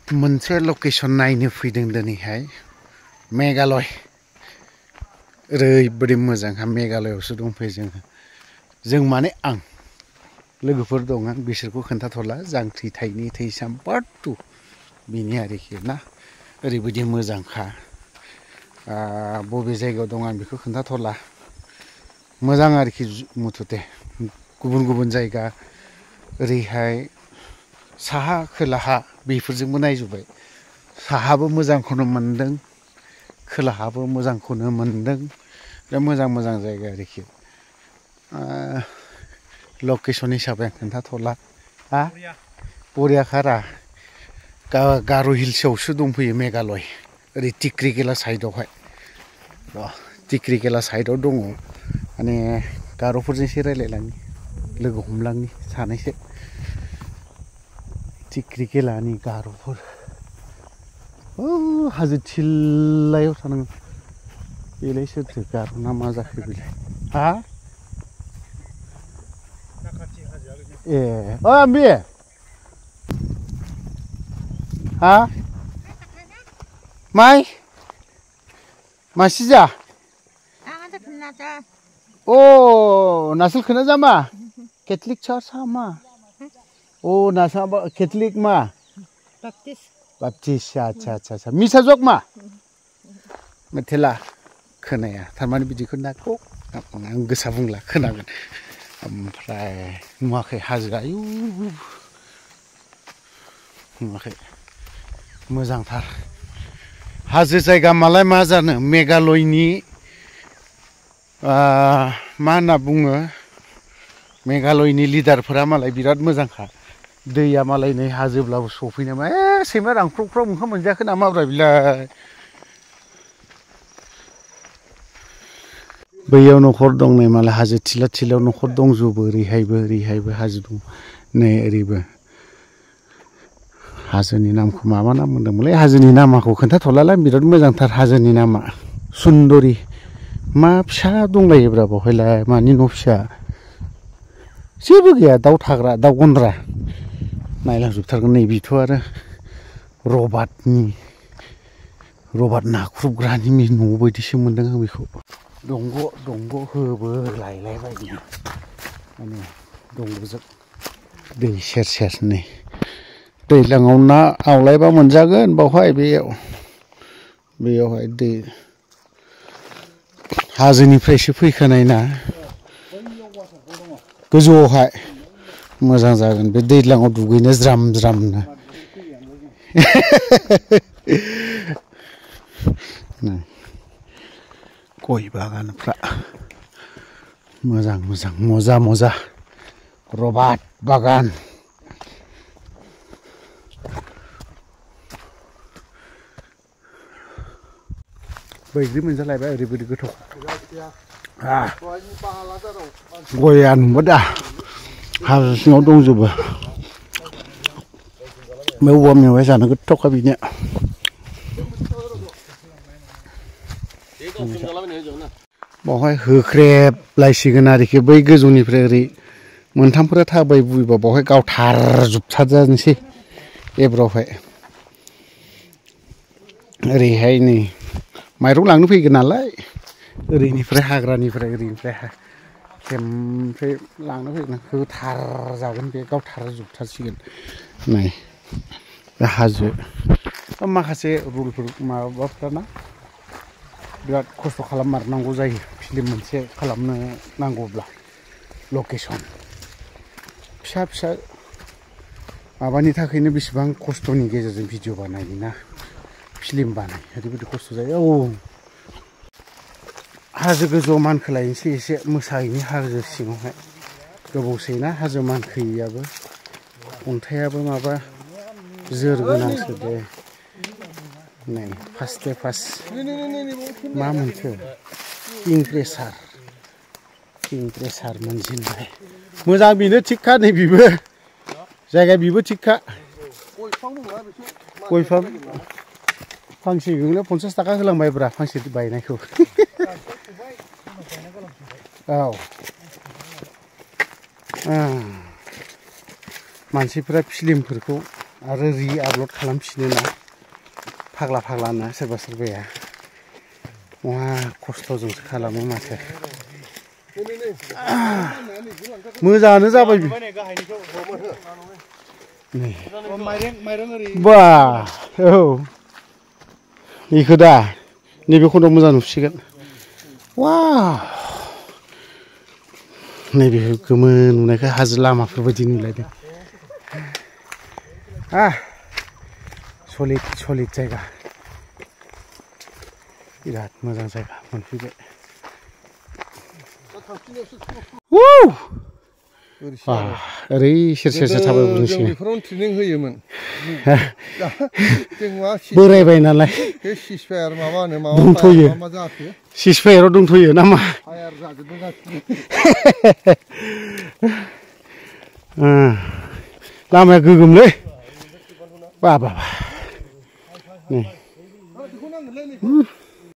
मोनसे लकेसन नायनो फैदों दिनैहाय मेघालय ओरैबायदि मोजांहा मेघालयआवसो दंफैयो जों माने आं लोगोफोर दं आं बिसोरखौ खोन्थाथ'ला जांख्रि थाइनै थैसाम पार्ट 2 बिनि आरोखि ना ओरैबायदि मोजांखा बबे जायगायाव दं आं बेखौ खोन्थाथ'ला मोजां आरोखि मुथुते गुबुन गुबुन जायगा ओरैहाय साहा खोलाहा बेफोरजोंबो नायजोब्बाय साहाबो मोजांखौनो मोनदों खोलाहाबो मोजांखौनो मोनदों दा मोजां मोजां जायगा आरोखि लकेसन हिसाबै आं खोन्थाथ'ला बरियाखारा गार' हिल्सआवसो दंफैयो मेघालय ओरै टिक्रिकेला साइडआवहाय टिक्रिकेला साइडआव दङ माने गार'फोरजोंसो रायलायलाङो लोगो हमलाङो सानैसो टिक्रिकेलानि गार'फोर हाजो थिल्लायाव थानांगौ बेलाय सोरथो गार' ना मा जाखो बेलाय ए आम्बि माइ मासिजा नासल खोना जामा कैथलिक चर्च मा नासा कैथलिक मा बाप्टिस्ट अच्छा मिसा जग मा मेथेला खोनाया थारमाने बिदिखौ नाखौ आं गोसा बुंला खोनागोन ओमफ्राय नुवाखै हाजो आयु नुवाखै मोजांथार हाजो जायगा मालाय मा जानो मेघालयनि मा होनना बुङो मेघालयनि लिडारफोरा मालाय बिराद मोजांखा दैया मालाय नै हाजोब्लाबो सफैनो मा सैमा रांख्रब ओंखाम मोनजायाखै नामाब्रा बिलाय बैयाव न'खर दं नै मालाय हाजो थिला थिलायाव न'खर दंजोबो ओरैहायबो हाजो दं नै ओरैबो हाजोनि नामखौ माबा नाम मोनदोंमोनलै हाजोनि नामाखौ खोन्थाथ'लालाय बिराद मोजांथार हाजोनि नामा सुन्दरि मा फिसा दंलायोब्रा बेवहायलाय मानि न' फिसा जेबो गैया दाउ थाग्रा दाउ गन्द्रा नायलांजोबथारगोन नै बिथ' आरो रबार्ट नाख्रुबग्रानि न' बायदिसो मोनदों आं बेखौ दंग' होबोलायलायबाय माने दंग'जों दै सेर नै दैज्लाङाव ना आवलायबा मोनजागोन बावहाय बेयावहाय दै हाजोनिफ्रायसो फैखानाय ना गोजौआवहाय मोजां जागोन बे दैज्लाङाव दुगैनो ज्राम-ज्रामनो गय बागानफ्रा मोजां मजा रबार्ट बागान बैग्रि मोनजालायबाय ओरैबायदि गोथाव गया नुबा दा हाजो सिङाव दंजोबो बे औवा मेवाइ जानो गोथावखा बिनिया बावहाय होख्रेबलायसिगोन आरोखि बै गोजौनिफ्राय ओरै मोनथामफोरा थाबाय बुयोबा बावहाय गावथारजोबथारनोसै एब्रावहाय ओरैहाय नै माइरं लांनो फैगोन नालाय ओरैनिफ्राय हाग्रानिफ्राय ओमफ्राय लांनो फैगोन होथारजागोन बे गावथारजोबथारसिगोन नै बे हाजो माखासे रुलफोर माबाफ्राना बिराद खस्थ' खालाममारनांगौ जायो फिल्म मोनसे खालामनो नांगौब्ला लकेसन फिसा माबानि थाखायनो बेसेबां खस्थ'नि गेजेरजों भिडिअ बानायोना फिल्म बानाय ओरैबायदि खस्थ' जायो हाजो गोजौआव मानखोलायनोसै एसे मोसाहैनि हाजो सिङावहाय गोबावसैना हाजो मानखोयैयाबो अन्थाइयाबो माबा जोरगोनांसो दे नै फार्स्ट मा मोनखो किं प्रेसार मोनजेनबाय मोजां बेनो थिगखा नै बेबो जायगाया बेबो थिगखा गय बिफां फांसे गंनो 50 थाखा होलांबायब्रा फांसे बायनायखौ मानसिफोरा फिल्मफोरखौ आरो रि आपल'ड खालामफिनो ना फाग्ला फाग्ला ना सोरबा सोरबाया महा खस्थ'जोंसो खालामो माथो मोजाङानो जाबाय बा औ बेखौ दा नैबे खन्द' मोजां नुसिगोन वाव नैबे गोमो नुनायखाय हाजो लामाफोर बायदि नुलायदों सलिड सलिड जायगा बिराद मोजां जायगा मोनफैबाय ओरै सेर सेरसो थाबायबोनांसिगोन बेफोरावनो ट्रेनिं होयोमोन बोरायबाय नालाय बे सिसफायार माबा होनो दंथ'यो मा जाखो सिसफायाराव दंथ'यो नामा फायार जाजोबदों गासिबो लामाया गोगोमलै बा बा